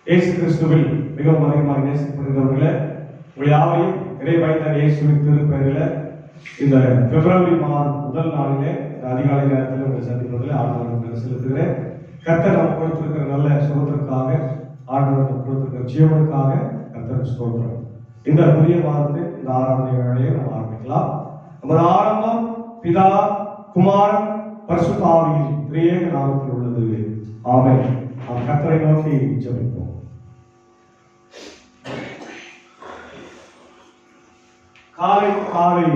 இயேசு கிறிஸ்துவில் மிகவும் அதிகமாக நேசிக்கப்படுகிறவர்களே, உங்கள் யாவையும் இறைவாய்ந்த இயேசுவின் திருப்பெயரில் இந்த பிப்ரவரி மாதம் முதல் நாளிலே அதிகாலை நேரத்தில் உங்களை சந்திப்பதில் ஆண்டவருக்கு செலுத்துகிறேன். கர்த்தர் நமக்கு கொடுத்திருக்கிற நல்ல சுகத்திற்காக, ஆண்டவருக்கு கொடுத்திருக்கிற ஜீவனுக்காக கர்த்தருக்கு ஸ்தோத்திரம். இந்த புதிய மாதத்தை இந்த ஆராதனை வேளையை நாம் ஆரம்பிக்கலாம். நமது ஆரம்பம் பிதா, குமாரன், பரிசுத்த ஆவியின் திரியேக நாமத்தில் உள்ளது. ஆமென். நாம் கர்த்தரை நோக்கி ஜெபிப்போம். காலை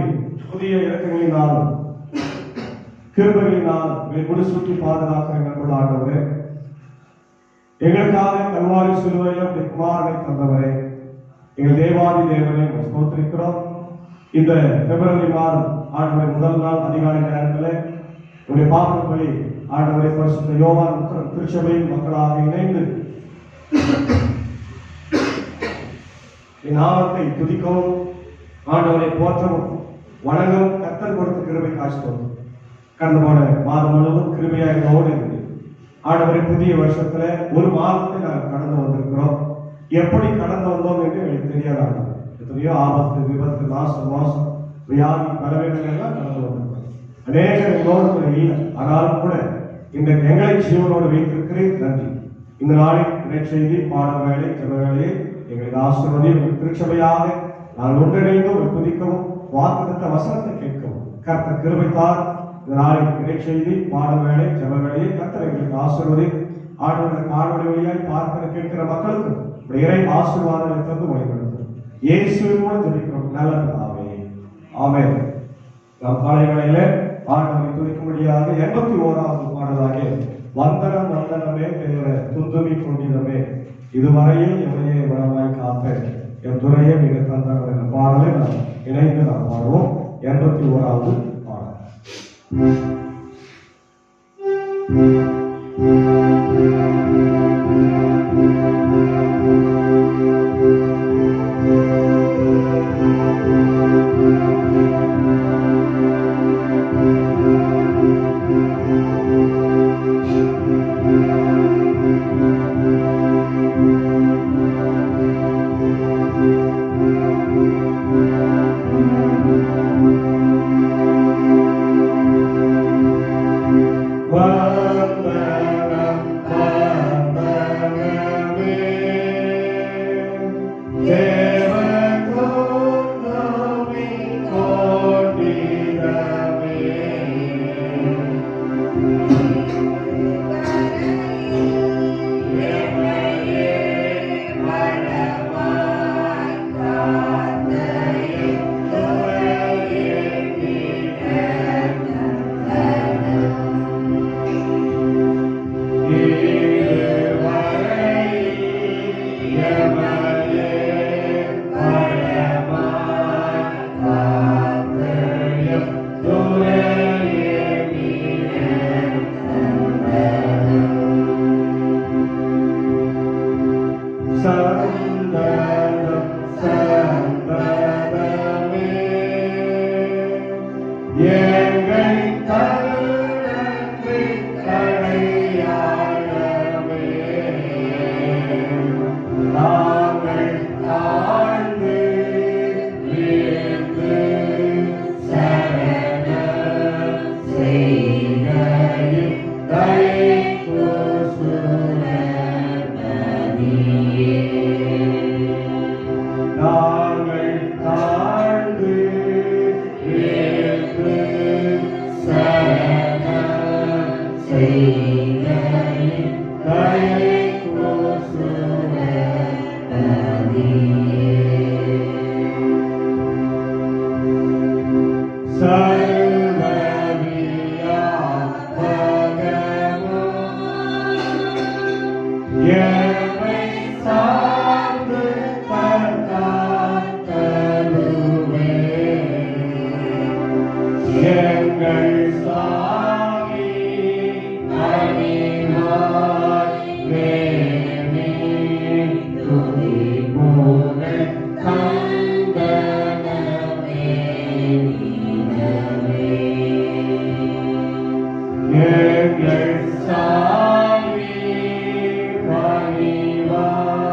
புதிய இலக்குகளினாலும் கிருபைகளினால் முடிசூட்டி பாதுகாக்க எங்கள் ஆண்டவரே, எங்களுக்காக கல்வாரி சிலுவையில் குமாரனை தந்தவரே, எங்கள் தேவாதி தேவனை ஸ்தோத்திரிக்கிறோம். இந்த பிப்ரவரி மாதம் ஆண்டவரை முதல் நாள் அதிகாலை நேரத்தில் உடைய பாவங்களை ஆண்டவரை பரிசுத்த யோவான் திருச்சபையின் மக்களாக இணைந்து நாமத்தை துதிக்கவும் ஆண்டவரை போற்றவும் வணங்கவும் கர்த்தர் கொடுத்த கிருபை காட்சி கடந்த போன மாதம் முழுவதும் கிருபையோடு இருந்து ஆண்டவரை புதிய வருஷத்துல ஒரு மாதத்தை நாங்கள் கடந்து வந்திருக்கிறோம். எப்படி கடந்து வந்தோம் என்று எங்களுக்கு தெரியாது. எத்தனையோ ஆபத்து, விபத்து, நாசம், மோசம், வியாதி, பலவீனங்கள் எல்லாம் கடந்து வந்திருக்கிறோம். அநேக எங்களோடு இல்லை, ஆனாலும் கூட இந்த எங்களை ஜீவனோடு வைத்திருக்கிறேன். நன்றி. இந்த நாளில் இணை செய்தி, பாட வேலை, ஜெப வேலையை எங்களுக்கு ஆசீர்வதி. திருச்சபையாக நாங்கள் ஒன்றிணைந்து ஒரு துதிக்கவும் வாக்குத்த வசனத்தை கேட்கவும் கர்த்தர் கிருபைத்தார். இந்த நாளில் இணை செய்தி, பாட வேலை, ஜெப வேலையை கர்த்தர் எங்களுக்கு ஆசீர்வதி. ஆண்டவர்கள் காணொலி வழியாய் பார்க்கிற கேட்கிற மக்களுக்கு இறை ஆசீர்வாதங்களை தந்து வழிபடுத்தும் இயேசுவின் மூலம் ஜெபிக்கிறோம் நல்ல பிதாவே. ஆமென். நாம் காலை வேளையில ஆண்டவரை துதிக்கும்படியாக 81வது பாடலாக வந்தனம் வந்தனமே தேவ துந்துமி கொண்டிடமே இதுவரையில் எவையே வளமாய் காப்ப என் துறையை மிக தந்தனர் என்ற பாடலை நாம் இணைந்து நாம் பாடுவோம். 81வது பாடல். எங்கள் சாமி பணிவாய்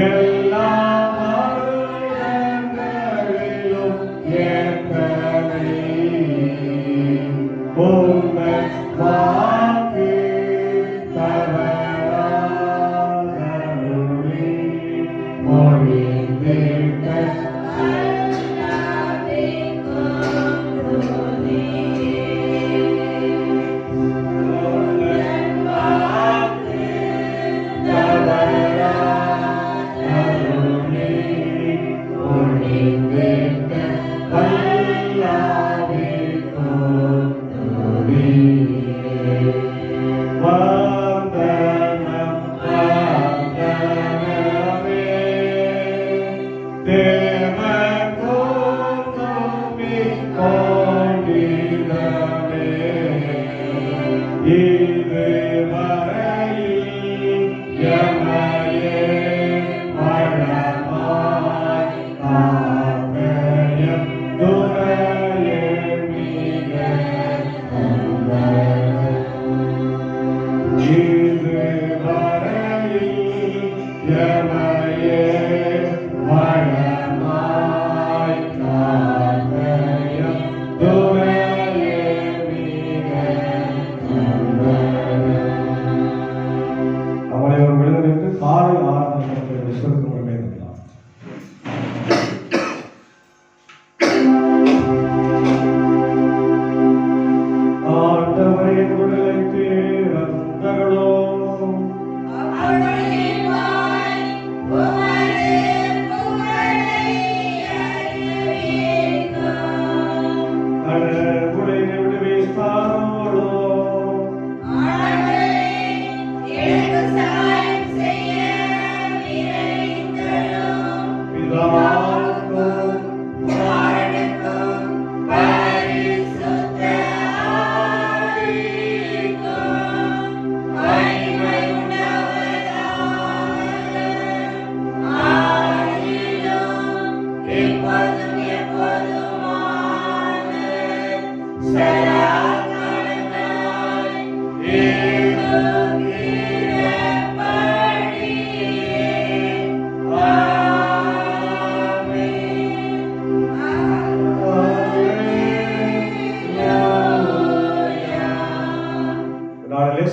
எல்லா மரணங்களிலும் ஏற்றனை உங்கள் வாக்கு தவறாதருளி மொழிந்திட்ட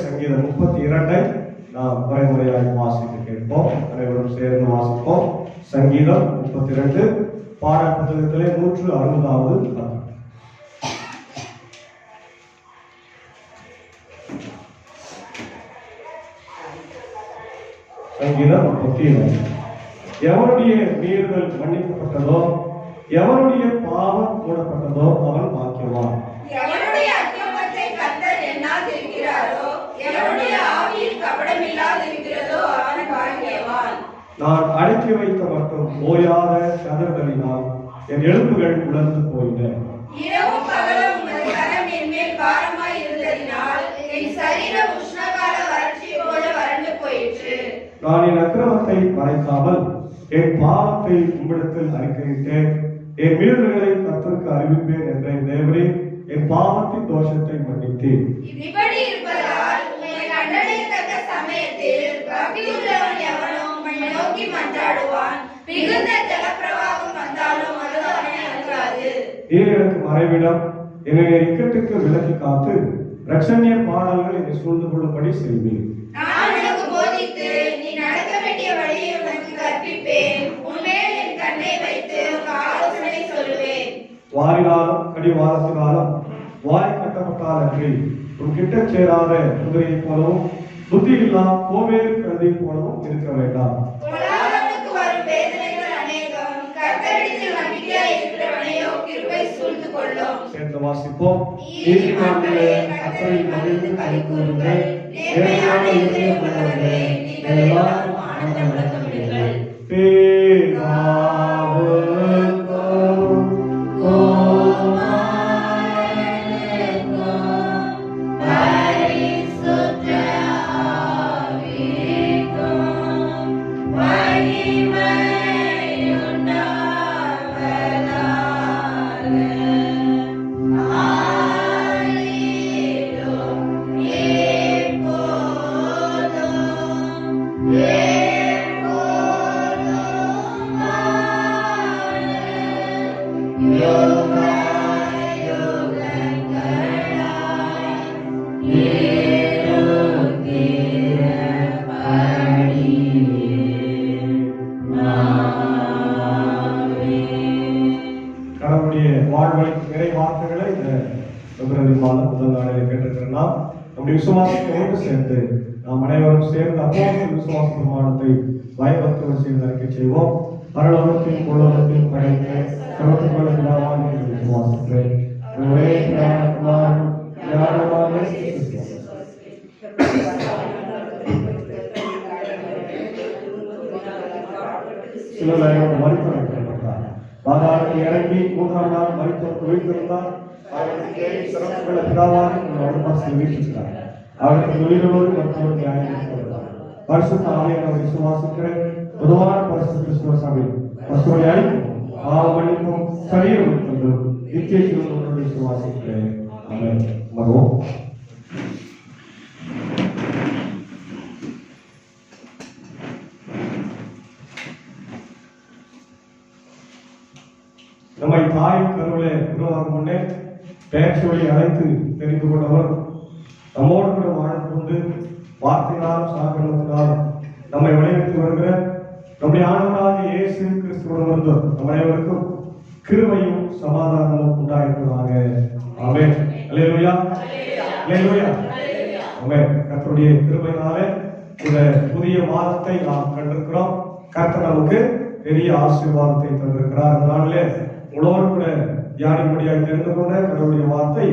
சங்கீதம் 32 நாம் முறைமுறையாக வாசித்து கேட்போம். அனைவரும் சேர்ந்து வாசிப்போம். சங்கீதம் 32 பாட புத்தகத்திலே 160வது பக்கம். சங்கீதம் 32. எவனுடைய மீறுதல் மன்னிக்கப்பட்டதோ, எவனுடைய பாவம் மூடப்பட்டதோ அவன் பாக்கியவான். எவனுடைய அக்கிரமத்தை கர்த்தர் எண்ணாதிருக்கிறாரோ, எவனுடைய ஆவியில் கபடமில்லாதிருக்கிறதோ அவன் பாக்கியவான். நான் அடக்கி வைத்த மட்டும் ஓயாத கதறுதலினால் என் எலும்புகள் உலர்ந்து போயின. இரவும் பகலும் உமது கரம் என் மேல் பாரமாய் இருந்ததினால் என் சரீரம் உஷ்ணகால வறட்சி போல வறண்டு போயிற்று. நான் என் அக்கிரமத்தை மறைக்காமல் என் பாவத்தை உம்மிடத்தில் அறிக்கையிட்டேன். என் மீறுதல்களை கர்த்தருக்கு அறிவிப்பேன் என்ற தேவரே என் பாவத்தின் தோஷத்தை மன்னித்தேன். இப்படி இருப்பதால் உம்மை கண்டடையத்தக்க சமயத்தில் பக்தியுள்ளவன் எவனோ உம்மை நோக்கி மன்றாடுவான். மிகுந்த ஜலப்பிரவாகம் வந்தாலும் அது அவனை அணுகாது. நீர் எனக்கு மறைவிடம், என்னை இக்கட்டுக்கு விலக்கி காத்து இரட்சணிய பாடல்கள் என்னை சூழ்ந்து கொள்ளும்படி செய்வேன். நான் உனக்கு போதித்து நீ நடக்க வேண்டிய வழியை உனக்கு கற்பிப்பேன். உன்மேல் என் கண்ணை வைத்து உனக்கு ஆலோசனை சொல்லுவேன். வாரினாலும் கடிவாளத்தினாலும் வாய் கட்டப்பட்டாலன்றி உன் கிட்ட சேராத குதிரையை போலவும் புத்தி இல்லா கோவேறு கழுதை போலவும் இருக்க வேண்டாம். பொல்லாதவனுக்கு வரும் வேதனைகள் அநேகம். கர்த்தரிடத்தில் நம்பிக்கையாய் இருக்கிறவனையோ கிருபை சூழ்ந்து கொள்ளும். சேர்ந்து வாசிப்போம். நீதிமான்களே கர்த்தரில் மகிழ்ந்து களி கூறுங்கள். நேர்மையான இருதயம் உள்ளவர்களே நீங்கள் எல்லாரும் ஆனந்த முழக்கமிடுங்கள். Hallelujah. சேர்ந்து நாம் அனைவரும் சேர்ந்து அப்போஸ்தலர் விசுவாச பிரமாணத்தை பயபக்தியோடு செய்து அறிக்கை செய்வோம். பரலோகத்தையும் பூலோகத்தையும் படைத்த சர்வத்துக்குள்ள பிதாவாகிய தேவனை விசுவாசிக்கிறேன். ஒரே பிதாவான ஞானமான இயேசு சிலுவையில் மரித்தவராக பாதாளத்தில் இறங்கி 3ஆம் நாள் மரித்தவருக்கு உயிர்த்தெழுந்தார். அவருக்கு சர்வத்துக்குள்ள பிதாவாகிய வீட்டிருக்கிறார். அவருக்கு உயிரோடு மற்றொரு நியாயம் பரிசுத்த ஆவியானவரை விசுவாசிக்கிறேன். பொதுவான பரிசுத்த கிறிஸ்துவ சபை பரிசுத்தரை அழைக்கும் பாவ மன்னிப்பும் சரீரம் தந்தும் நித்திய ஜீவனோடு விசுவாசிக்கிறேன். ஆமென். மகோ நம்மை தாய் கருவிலே உருவாகும் முன்னே பெயர் சொல்லி அழைத்து தெரிந்து கொண்டவர் நம்மோடு கூட வாழ்ந்து கொண்டு வார்த்தையினாலும் சாகரத்தினாலும் நம்மை விளைவித்து வருகிற நம்முடைய ஆண்டவராகிய இயேசு கிறிஸ்துவுடன் வந்து நம் அனைவருக்கும் கிருபையும் சமாதானமும் உண்டாயிருப்பதாக. ஆமென். அல்லேலூயா. அல்லேலூயா. ஆமென். கர்த்தருடைய கிருபையினாலே இந்த புதிய மாதத்தை நாம் கண்டிருக்கிறோம். கர்த்தர் நமக்கு பெரிய ஆசீர்வாதத்தை தந்திருக்கிறார். அதனாலே உங்களோடு கூட தியானிப்படியாக தெரிந்து கொண்ட கடவுளுடைய வார்த்தை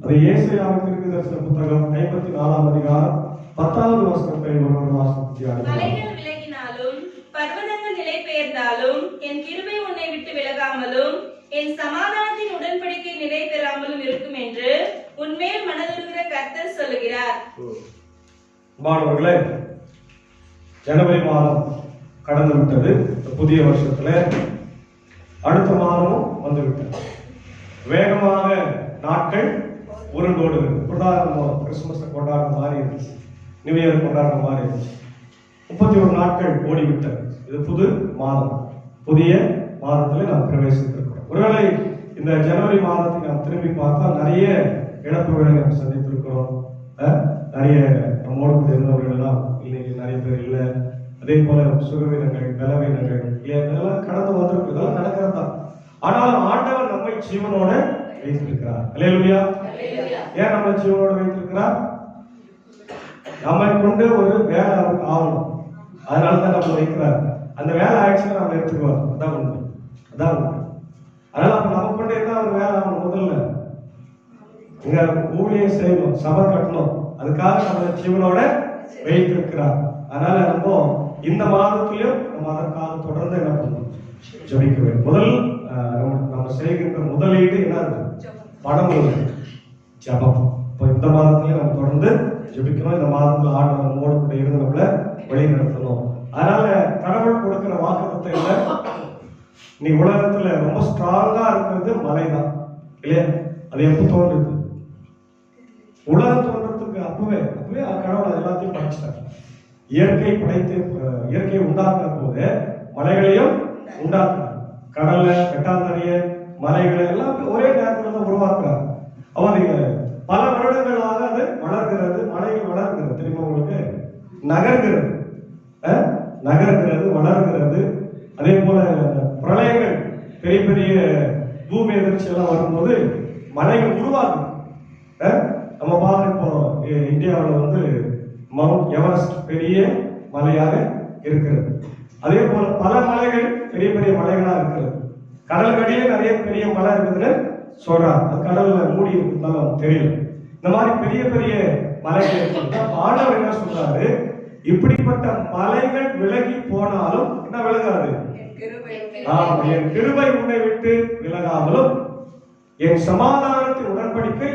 அது ஏசாயாவின் தீர்க்கதரிசன புத்தகம் 54ஆம் அதிகாரம் 10வது வசனத்தை ஒருவர் வாசித்து மலைகள் விலகினாலும் பர்வதங்கள் நிலைபெயர்ந்தாலும் என் கிருபை உன்னை விட்டு விலகாமலும் என் சமாதானத்தின் உடன்படிக்கை நிறைவேறாமலும் இருக்கும் என்று உன்மேல் மனதுருகிற கர்த்தர் சொல்லுகிறார். மாணவர்களே, ஜனவரி மாதம் கடந்து விட்டது. புதிய வருஷத்துல அடுத்த மாதமும் வந்துவிட்டது. வேகமாக நாட்கள் உருண்டோடுகிறது. கிறிஸ்துமஸ் கொண்டாடுற மாதிரி இருந்துச்சு, நியூ இயர் கொண்டாடுற மாதிரி இருந்துச்சு. 31 நாட்கள் ஓடிவிட்டது. இது புது மாதம், புதிய மாதத்துல நாம் பிரவேசித்திருக்கிறோம். ஒருவேளை இந்த ஜனவரி மாதத்தை நாம் திரும்பி பார்த்தா நிறைய இழப்புகளை நாம் சந்தித்திருக்கிறோம். நிறைய நம்மோடு கூட இருந்தவர்கள் எல்லாம் இன்னைக்கு நிறைய பேர் இல்லை. அதே போல சுகவீனங்கள், பலவீனங்கள் இதெல்லாம் கடந்து வந்திருக்கு. இதெல்லாம் நடக்கிறது தான். ஆனாலும் ஆண்டவர் நம்மை ஜீவனோட வைத்திருக்கிறார். அல்லேலூயா. ஏன் நம்ம ஜீவனோட வைத்திருக்கிறார்? நம்மை கொண்டு ஒரு வேலை அவருக்கு ஆகணும். அதனாலதான் நம்ம வைக்கிறார். அந்த வேலை ஆக்சுவலா நம்ம எடுத்துக்குவோம். அதான் உண்மை, அதான் உண்மை. அதனால அப்ப நம்ம கொண்டு என்ன ஒரு வேலை ஆகணும்? முதல்ல இங்க ஊழியம் செய்யணும், சபை கட்டணும். அதுக்காக நம்ம ஜீவனோட வைத்திருக்கிறார். அதனால நம்ம இந்த மாதத்திலும் நம்ம அதற்காக தொடர்ந்து என்ன பண்ணணும்? ஜெபிக்க வேண்டும். முதல் நம்ம செய்கின்ற முதலீடு என்ன இருக்கு? பணம், ஜபம். இப்போ இந்த மாதத்திலேயே நம்ம தொடர்ந்து ஜெபிக்கணும். இந்த மாதத்துல ஆண்டவர் நம்மோடு கூட இருந்து நம்மள வழி நடத்தணும். அதனால கடவுள் கொடுக்கிற வாக்குத்தத்தம் இல்லை. நீ உலகத்துல ரொம்ப ஸ்ட்ராங்கா இருக்கிறது மலைதான் இல்லையா? அது எப்ப தோன்றுது? உலகம் தோன்றதுக்கு அப்பவே கடவுள் எல்லாத்தையும் படைச்சிட்டார். இயற்கையை உண்டாக்குற போது மலைகளையும் உண்டாக்குறார். கடல்ல வெட்டாந்தரிய மலைகளை எல்லாம் ஒரே நேரத்தில் தான் உருவாக்குறார். அவர் பல வருடங்களாக அது வளர்கிறது. மலைகள் வளர்கிறது, தெரியுமா உங்களுக்கு? நகர்கிறது, வளர்கிறது. அதே போல பிரளயங்கள், பெரிய பெரிய பூமி எதிர்ச்சி எல்லாம் வரும்போது மலைகள் உருவாகும். நம்ம பார்க்க இப்போ இந்தியாவில் வந்து மவுண்ட் எவரெஸ்ட் பெரிய மலையாக இருக்கிறது. அதே போல பல மலைகள் பெரிய பெரிய மலைகளா இருக்கிறது. கடற்கரையிலே நிறைய பெரிய மலை இருக்குதுன்னு சொல்றாங்க. அது கடல்ல மூடி இருந்தாலும் தெரியல. இந்த மாதிரி பெரிய பெரிய மலைகள் இருக்கு. ஆண்டவர் என்ன சொல்றாரு? இப்படிப்பட்ட மலைகள் விலகி போனாலும் என்ன விலகாது? என் கிருபை உன்னை விட்டு விலகாமலும் என் சமாதானத்தின் உடன்படிக்கை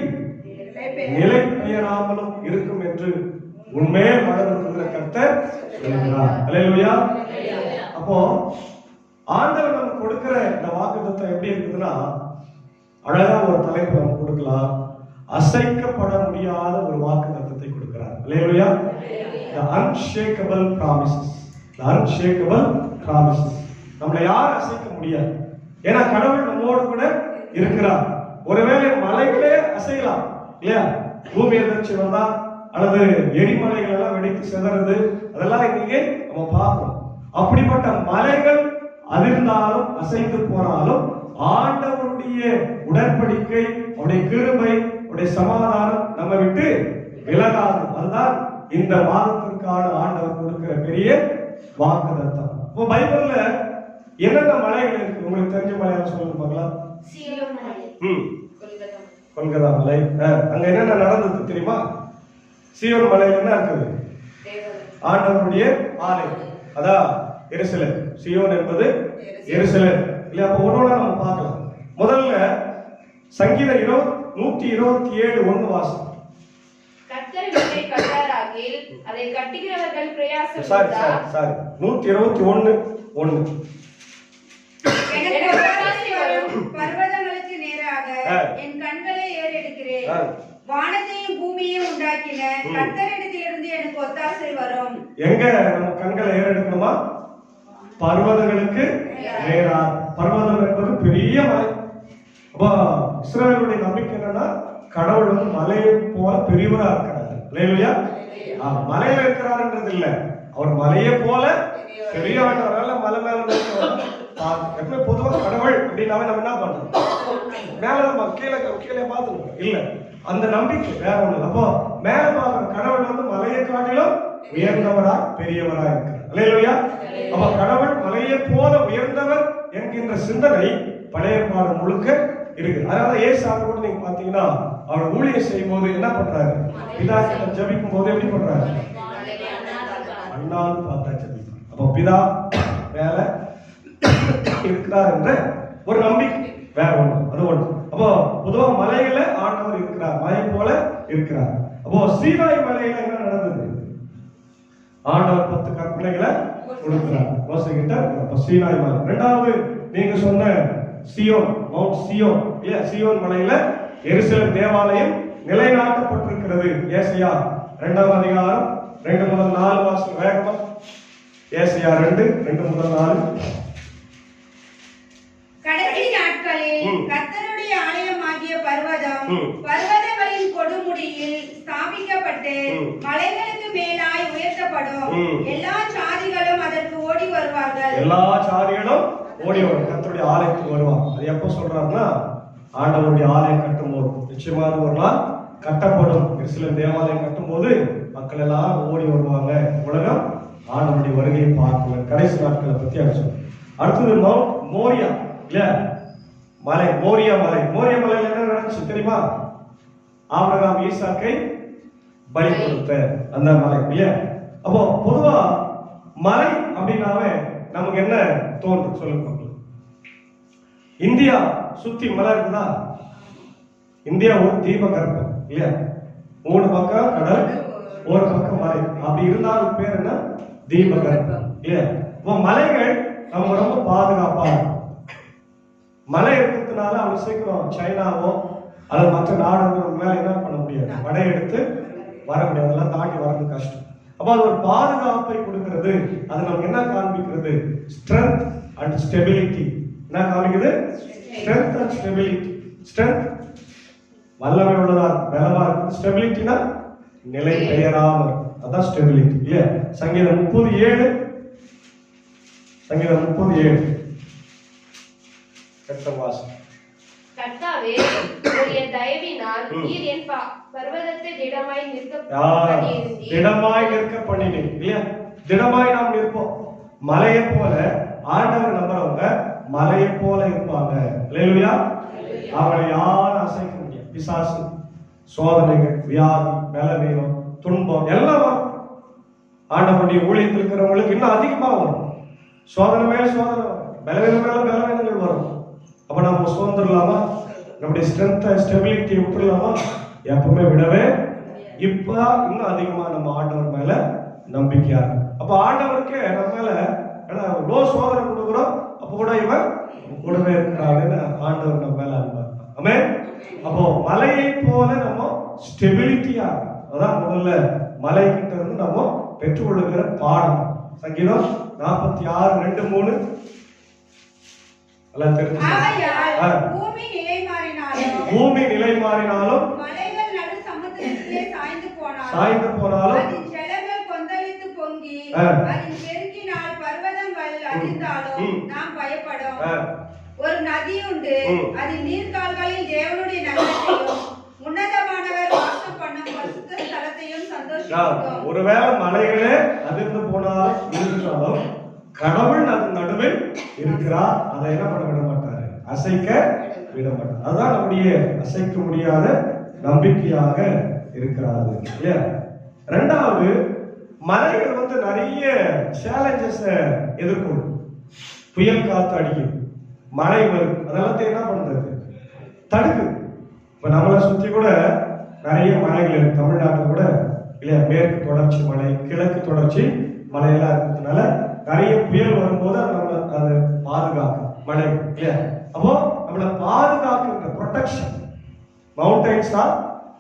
நிலை பெயராமலும் இருக்கும் என்று உண்மையே மனதில் கர்த்தர் சொல்கிறார். அல்லேலூயா. அப்போ ஆண்டவர் நமக்கு கொடுக்கிற இந்த வாக்குத்தத்தம் எப்படி இருக்குதுன்னா, அழகா ஒரு தலைப்பு நமக்கு கொடுக்கலாம். அசைக்கப்பட முடியாத ஒரு வாக்குத்தத்தத்தை கொடுக்கிறார். அல்லேலூயா. The unshakable promises. The unshakable promises. நம்மளை யாரும் அசைக்க முடியாது. ஏன்னா கடவுள் நம்மோடு கூட இருக்கிறார். ஒருவேளை மலைகளே அசையலாம் இல்லையா? பூமி எதிர்ச்சி வந்தா அல்லது எரிமலைகள் எல்லாம் வெடித்து சிதறது, அதெல்லாம் இன்னைக்கு நம்ம பார்க்கிறோம். அப்படிப்பட்ட மலைகள் அதிர்ந்தாலும் அசைந்து போனாலும் ஆண்டவருடைய உடன்படிக்கை, அவருடைய கிருபை, அவருடைய சமாதானம் நம்ம விட்டு விலகாது. அதுதான் இந்த மாதத்திற்கான ஆண்டவர் கொடுக்கிற பெரிய வாக்குத்தத்தம். இப்போ பைபிள்ல என்னென்ன மலைகள் இருக்கு? உங்களுக்கு தெரிஞ்ச மலையாளம் சொல்லுங்க பார்க்கலாம். கொல்கத்தா மலை. அங்க என்னென்ன நடந்தது தெரியுமா? சீயோன் மலையில என்ன இருக்குது? ஆண்டவருடைய ஆலயம். அதான் எருசலேம். சீயோன் என்பது எருசலேம் இல்லையா? அப்ப ஒன்னொன்னா நம்ம பார்க்கலாம். முதல்ல சங்கீதம் 127 1 வாசம். கர்த்தர் வீட்டை கட்டாராகில் அதை கட்டுகிறவர்கள் பிரயாசம் சாரி 121 1. எனக்கு ஒத்தாசை வரும் பர்வதங்களுக்கு நேராக என் கண்களை ஏறெடுக்கிறேன். வானத்தையும் பூமியையும் உண்டாக்கின கர்த்தரிடத்திலிருந்து எனக்கு ஒத்தாசை வரும். எங்க நம்ம கண்களை ஏறெடுக்கணுமா? பர்வதங்களுக்கு நேரா. பர்வதம் என்பது பெரிய மலை. அப்ப இஸ்ரவேலுடைய நம்பிக்கை என்னன்னா, கடவுள் வந்து மலையை போல பெரியவரா இருக்கிறார். இல்லையா? மலையில இருக்கிறாருன்றது இல்ல, அவர் மலையை போல பெரியவரால மலை மேல எப்பவுமே பொதுவாக கடவுள் அப்படின்னாவே நம்ம என்ன பண்றோம்? மேல நம்ம கீழே பார்த்துக்கணும் இல்ல, அந்த நம்பிக்கை வேற ஒண்ணு. அப்போ மேல பார்க்கிற கடவுள் வந்து மலையை காட்டிலும் உயர்ந்தவரா பெரியவரா இருக்கிறார். இல்லையா? அப்ப கடவுள் மலையை போல உயர்ந்தவர் என்கின்ற சிந்தனை பழைய ஏற்பாடு முழுக்க இருக்கு. அதனால இயேசு கூட நீங்க பாத்தீங்கன்னா அவர் ஊழியம் செய்யும் போது என்ன பண்றாரு? பிதா கிட்ட ஜெபிக்கும் போது எப்படி பண்றாரு? அண்ணாந்து பார்த்தா ஜெபிப்பார். அப்போ பிதா மேல இருக்கிறார் என்ற ஒரு நம்பிக்கை வேற ஒண்ணு, அது ஒண்ணு. அப்போ பொதுவா மலையில ஆண்டவர் இருக்கிறார், மலை போல இருக்கிறார். அப்போ சீனாய் மலையில என்ன நடந்தது? ஆண்டவர் 10 கற்பனைகளை கொடுக்கிறார் மோசே கிட்ட. அப்ப சீனாய் மலை. இரண்டாவது நீங்க சொன்ன சியோன், மவுண்ட் சியோன் இல்ல, சியோன் மலையில எருசலேம் தேவாலயம் நிலைநாட்டப்பட்டிருக்கிறது. ஏசாயா 2ஆம் அதிகாரம் 2 முதல் 4 வாசம் வேகமா. ஏசாயா 2 முதல் 4. கடைசி நாட்களில் கர்த்தருடைய ஆலயமாகிய பர்வதங்களின் கொடுமுடியில் ஸ்தாபிக்கப்பட்டு மலைகளுக்கு மேலாய் உயர்த்தப்படும். எல்லா சாதிகளும் அதற்கு ஓடி வருவார்கள். எல்லா சாதிகளும் ஓடி வரும், கர்த்தருடைய ஆலயத்துக்கு வருவாங்க. அது எப்போ சொல்றாருன்னா, ஆண்டவருடைய ஆலயம் கட்டும்போது நிச்சயமாக ஒரு நாள் கட்டப்படும். எருசலேம் தேவாலயம் கட்டும்போது மக்கள் எல்லாம் ஓடி வருவாங்க. உலகம் ஆண்டவருடைய வருகையை பார்க்கல. கடைசி நாட்களை பத்தி அடிச்சோம். அடுத்தது மவுண்ட் மோரியா இல்ல, மலை மோரியா மலை. மோரியா மலையில என்ன நடந்துச்சு தெரியுமா? ஆபிரகாம் ஈசாக்கை பலி கொடுத்த அந்த மலை இல்ல. அப்போ பொதுவா மலை அப்படின்னாவே நமக்கு என்ன தோன்றும் சொல்லுங்க. இந்தியா சுத்தி மலை இருக்குதா? இந்தியா ஒரு தீப கற்பம் இல்லையா? 3 பக்கம் கடல், ஒரு பக்கம் மலை. அப்படி இருந்தாலும் பேர் என்ன? தீப கற்பம் இல்லையா? இப்போ மலைகள் நம்ம ரொம்ப பாதுகாப்பா இருக்கும். மலை இருக்கிறதுனால அவங்க சீக்கிரம் சைனாவோ அல்லது மற்ற நாடுகள் மேல என்ன பண்ண முடியாது, படையெடுத்து வர முடியாது, அதெல்லாம் தாண்டி வர்றது கஷ்டம். அப்ப அது ஒரு பாதுகாப்பை கொடுக்கிறது. அது நமக்கு என்ன காண்பிக்கிறது? Strength and stability. என்ன காண்பிக்குது? Strength and stability. ஸ்ட்ரென்த் வல்லமை உள்ளதா, பலமா இருக்கு. ஸ்டெபிலிட்டினா நிலை பெயராம, அதான் ஸ்டெபிலிட்டி இல்லையா? சங்கீதம் 37 கர்த்தாவே, உம்முடைய தயவினால் நீர் என் பர்வதத்தை திடமாய் நிற்க பண்ணினீர் இல்லையா? திடமாய் நாம் நிற்போம். மலையை போல ஆண்டவர் நம்புறவங்க மலையை போல இருப்பாங்க. அல்லேலூயா. அவங்களை யாரும் அசைக்க முடியாது. பிசாசு, சோதனைகள், வியாதி, பலவீனம், துன்பம் எல்லாம் வரும். ஆண்டவருடைய ஊழியத்தில் இருக்கிறவங்களுக்கு இன்னும் அதிகமா வரும். சோதனை மேல சோதனை, பலவீனம் மேல பலவீனங்கள் வரும். அப்ப நம்ம சுதந்திரலாமா? நம்முடைய ஸ்ட்ரென்த் ஸ்டெபிலிட்டி விட்டுலாமா? எப்பவுமே விடவே. இப்ப இன்னும் அதிகமா நம்ம ஆண்டவர் மேல நம்பிக்கையா இருக்கு. அப்ப ஆண்டவருக்கு நம்ம மேல எவ்வளோ சோதனை கொடுக்குறோம், அப்ப கூட இவன் கூடவே இருக்கிறாங்கன்னு ஆண்டவர் நம்ம மேல அன்பா. ஆமென். அப்போ மலையை போல நம்ம ஸ்டெபிலிட்டியா, அதான் முதல்ல மலை கிட்ட இருந்து நம்ம பெற்றுக்கொள்ளுகிற பாடம். சங்கீதம் 46 2 3 எல்லாம் தெரிஞ்சு. பூமி நிலை மாறினாலும் மலைகள் நடு சமுத்திரத்திலே சாய்ந்து போனாலும் அதன் ஜலங்கள் கொந்தளித்து பொங்கி அதன் பெருக்கினால் பர்வதங்கள் அழிந்தாலும் நாம் பயப்படும். ஒரு நதி உண்டு, அதில் நீர்க்கால்களில் தேவனுடைய நகரத்தையும் உன்னதமானவர் வாசம் பண்ணும் பரிசுத்த ஸ்தலத்தையும் சந்தோஷம் சந்தோஷிக்கும். ஒருவேளை மலைகளே அதிர்ந்து போனாலும் இருந்தாலும் கடவுள் அது நடுவில் இருக்கிறார். அதை என்ன பண்ண விட மாட்டாரு, அசைக்க விட மாட்டார். அதுதான் நம்முடைய அசைக்க முடியாத நம்பிக்கையாக இருக்கிறாரு இல்லையா. ரெண்டாவது, மலைகள் வந்து நிறைய சேலஞ்சஸ் எதிர்கொள்ளும். புயல் காத்து அடிக்கும், மழை வரும், அதெல்லாத்தையும் என்ன பண்றது, தடுக்குது. இப்ப நம்மளை சுத்தி கூட நிறைய மலைகள் இருக்கு. தமிழ்நாட்டில் கூட இல்லையா, மேற்கு தொடர்ச்சி மலை, கிழக்கு தொடர்ச்சி மலையெல்லாம் இருக்கிறதுனால நிறைய புயல் வரும்போது நம்மளை அது பாதுகாக்கும் மலை இல்லையா. அப்போ நம்மளை பாதுகாக்கின்ற ப்ரொடெக்ஷன், மவுண்டைன்ஸ் ஆர்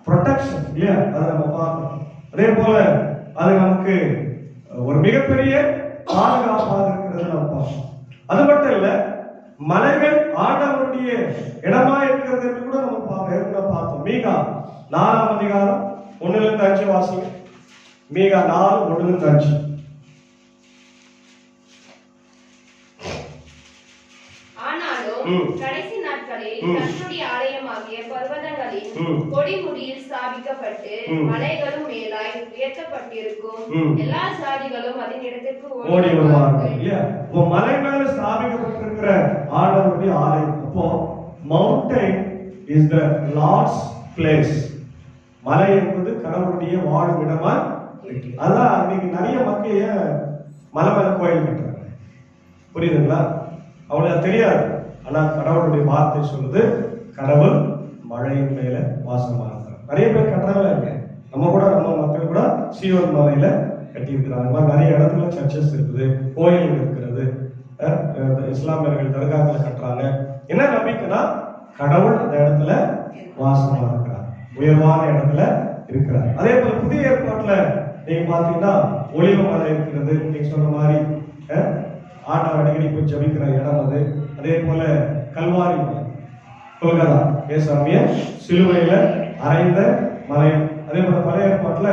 ப்ரொடெக்ஷன் இல்லையா, அதை நம்ம பார்க்கணும். அதே போல அது நமக்கு ஒரு மிகப்பெரிய பாதுகாப்பாக இருக்கிறது நம்ம பார்க்கணும். அது மட்டும் இல்ல, மலைகள் ஆண்டவருடைய இடமா இருக்கிறது என்று கூட நம்ம பார்த்தோம். மீகா 4ஆம் அதிகாரம் 1-5 வாசிங்க. மீகா 4:1-5. ஆனாலும் கடைசி நாட்களில் கர்த்தருடைய ஆலயமாகிய பர்வதங்களின் கொடிமுடியில் ஸ்தாபிக்கப்பட்டு மலைகளும் மேலாய் உயர்த்தப்பட்டிருக்கும். எல்லா சாதிகளும் அதன் இடத்திற்கு ஓடி வருவார்கள். இப்போ மலை மேல ஸ்தாபிக்கப்பட்டிருக்கிற ஆண்டவருடைய ஆலயம். அப்போ mountain is the Lord's place. மலை என்பது கடவுளுடைய வாழும் இடமா. அதான் இன்னைக்கு நிறைய மக்கள் மலை மேல கோயில் கட்டுறாங்க. புரியுதுங்களா? அவங்களுக்கு தெரியாது. ஆனா கடவுளுடைய வார்த்தை சொல்லுது, கடவுள் மழையின் மேல வாசமா இருக்கிறார். நிறைய பேர் கட்டுறாங்களா இல்ல, நம்ம மக்கள் கூட சீவன் மலையில கட்டி இருக்கிறாங்க. நிறைய இடத்துல சர்ச்சஸ் இருக்குது, கோயில் இருக்கிறது, இஸ்லாமியர்கள் தர்காக்களை கட்டுறாங்க. என்ன நம்பிக்கைனா, கடவுள் அந்த இடத்துல வாசமா இருக்கிறார், உயர்வான இடத்துல இருக்கிறார். அதே போல புதிய ஏற்பாட்டுல நீங்க பாத்தீங்கன்னா ஒலிவ மலை இருக்கிறது. நீங்க சொன்ன மாதிரி ஆண்டவர் அடிக்கடி போய் ஜபிக்கிற இடம் அது. அதே போல கல்வாரி மலை, கொல்கத்தா ஏசாமிய சிலுவையில அறைந்த மலை. அதே போல பழைய ஏற்பாட்டுல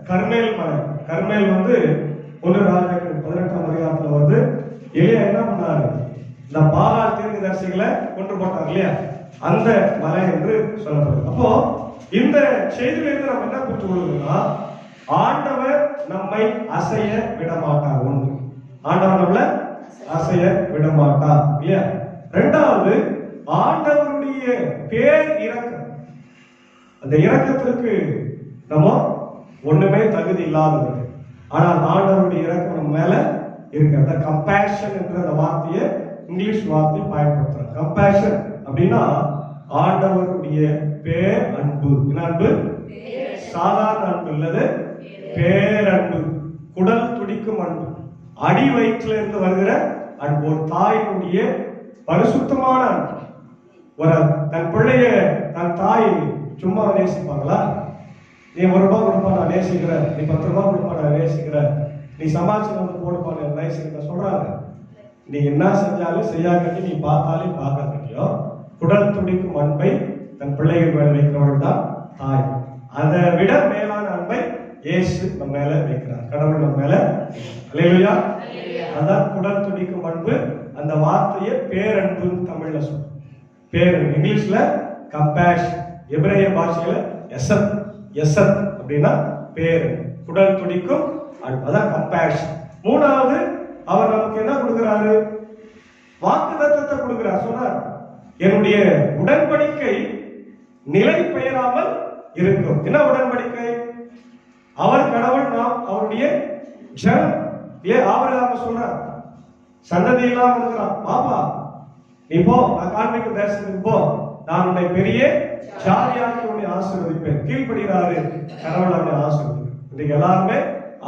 கர்மேல் மலை. கர்மேல் வந்து 1 ராஜாக்கள் 18ஆம் அதிகாரத்துல வந்து எலியா என்ன பண்ணாரு, இந்த பாகால் தீர்க்கதரிசிகளை கொன்று போட்டார் இல்லையா, அந்த மலை என்று சொல்லப்படுது. அப்போ இந்த செய்தியிலிருந்து நம்ம என்ன பெற்றுக்கொள்ளுன்னா, ஆண்டவர் நம்மை அசைய விட மாட்டார். ஒன்று, ஆண்டவர் நம்மள அசைய விட மாட்டார் இல்லையா. ரெண்டாவது, ஆண்டவருடைய பேர் இரக்கம். அந்த இரக்கத்திற்கு நம்ம ஒண்ணுமே தகுதி இல்லாதவர்கள். ஆனால் ஆண்டவருடைய இரக்கம் நம்ம மேல இருக்கிற கம்பேஷன் என்ற அந்த வார்த்தையை இங்கிலீஷ் வார்த்தை பயன்படுத்துறாங்க. கம்பேஷன் அப்படின்னா ஆண்டவருடைய பேர் அன்பு. என்ன அன்பு? சாதாரண அன்பு இல்லது, பேரன்பு, குடல் துடிக்கும் அன்பு, அடி வயிற்றுல இருந்து வருகிற அன்பு. ஒரு தாயினுடைய பரிசுத்தமான அன்பு. ஒரு தன் பிள்ளைய தன் தாய் சும்மா நேசிப்பாங்களா? நீ 1 ரூபாய் கொடுப்பா நான் நேசிக்கிறேன், நீ 10 ரூபாய் கொடுப்பா நான் நேசிக்கிறேன், நீ சமாச்சாரம் வந்து போடுப்பா நான் நேசிக்கிறேன் சொல்றாங்க. நீ என்ன செஞ்சாலும் செய்யாக்கட்டி, நீ பார்த்தாலே பார்க்காட்டியோ குடல் துடிக்கும் அன்பை தன் பிள்ளைகள் மேல வைக்கிறவர்கள் தான் தாய். அதை விட மேலான அன்பை இயேசு நம்ம மேல வைக்கிறார், கடவுள் நம்ம மேல. அல்லேலூயா. அதான் குடல் துடிக்கும் அன்பு. அந்த வார்த்தையை பேரன்புன்னு தமிழ்ல சொல்றோம். பேரன்பு இங்கிலீஷ்ல கம்பேஷன், எபிரேய பாஷையில எசத். எசத் அப்படின்னா பேரன்பு, குடல் துடிக்கும் அன்பு, அதான் கம்பேஷன். மூணாவது, அவர் நமக்கு என்ன கொடுக்கிறாரு? வாக்குத்தத்தத்தை கொடுக்கிறார். சொன்னார், என்னுடைய உடன்படிக்கை நிலை பெயராமல் இருக்கும். என்ன உடன்படிக்கை? அவர் கடவுள், நாம் அவருடைய ஜனம். ஆபிரகாம் சொல்றார், சந்ததி இல்லாம இருக்கிறான், பாப்பா நீ போ, நான் காண்பிக்கும் தேசத்துக்கு போ, நான் உன்னை பெரிய ஜாதியாக்கி உன்னை ஆசீர்வதிப்பேன். கீழ்ப்படுகிறாரு, கடவுள் அவனை ஆசீர்வதிப்பார். இன்னைக்கு எல்லாருமே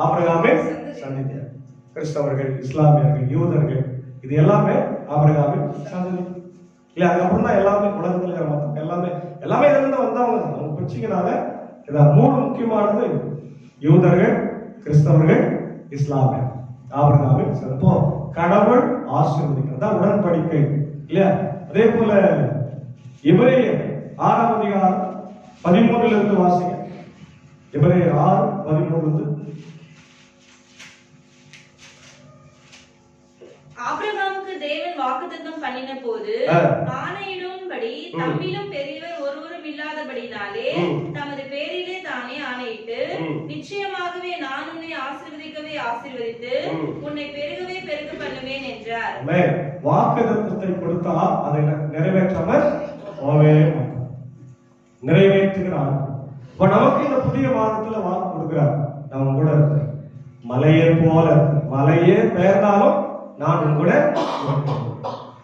ஆபிரகாமை சந்தித்தார். கிறிஸ்தவர்கள், இஸ்லாமியர்கள், யூதர்கள், இது எல்லாமே ஆபிரகாமின் சந்ததி இல்ல. அதுக்கப்புறம் தான் எல்லாமே உலகத்தில் இருக்கிற மொத்தம் எல்லாமே இதுல இருந்து வந்தவங்க. அவங்க பிடிச்சிங்கனால இதான் 3 முக்கியமானது: யூதர்கள், கிறிஸ்தவர்கள், இஸ்லாமியர். ஆபிரகாமின் சிறப்போ கடவுள் ஆசீர்வதிக்கிறது தான் உடன்படிக்கை இல்லையா. அதே போல எபிரேயர் 6ஆம் அதிகாரம் 13 இருந்து வாசிங்க. எபிரேயர் 6:13. ஆபிரகாமுக்கு தேவன் வாக்குத்தத்தம் பண்ணின போது ஆணையிடும்படி தம்மிலும் பெரியவர் ஒருவரும் இல்லாதபடினாலே தமது பேரிலே தானே ஆணையிட்டு நிச்சயமாகவே நான் உன்னை ஆசீர்வதிக்கவே ஆசீர்வதித்து உன்னை பெருகவே பெருக பண்ணுவேன் என்றார். வாக்குத்தத்தத்தை கொடுத்தா அதை நிறைவேற்றாமல் போவே நிறைவேற்றுகிறார். இப்ப நமக்கு இந்த புதிய மாதத்துல வாக்கு கொடுக்கிறார். நம்ம கூட மலையே போல மலையே பெயர்ந்தாலும் நான் உங்களோட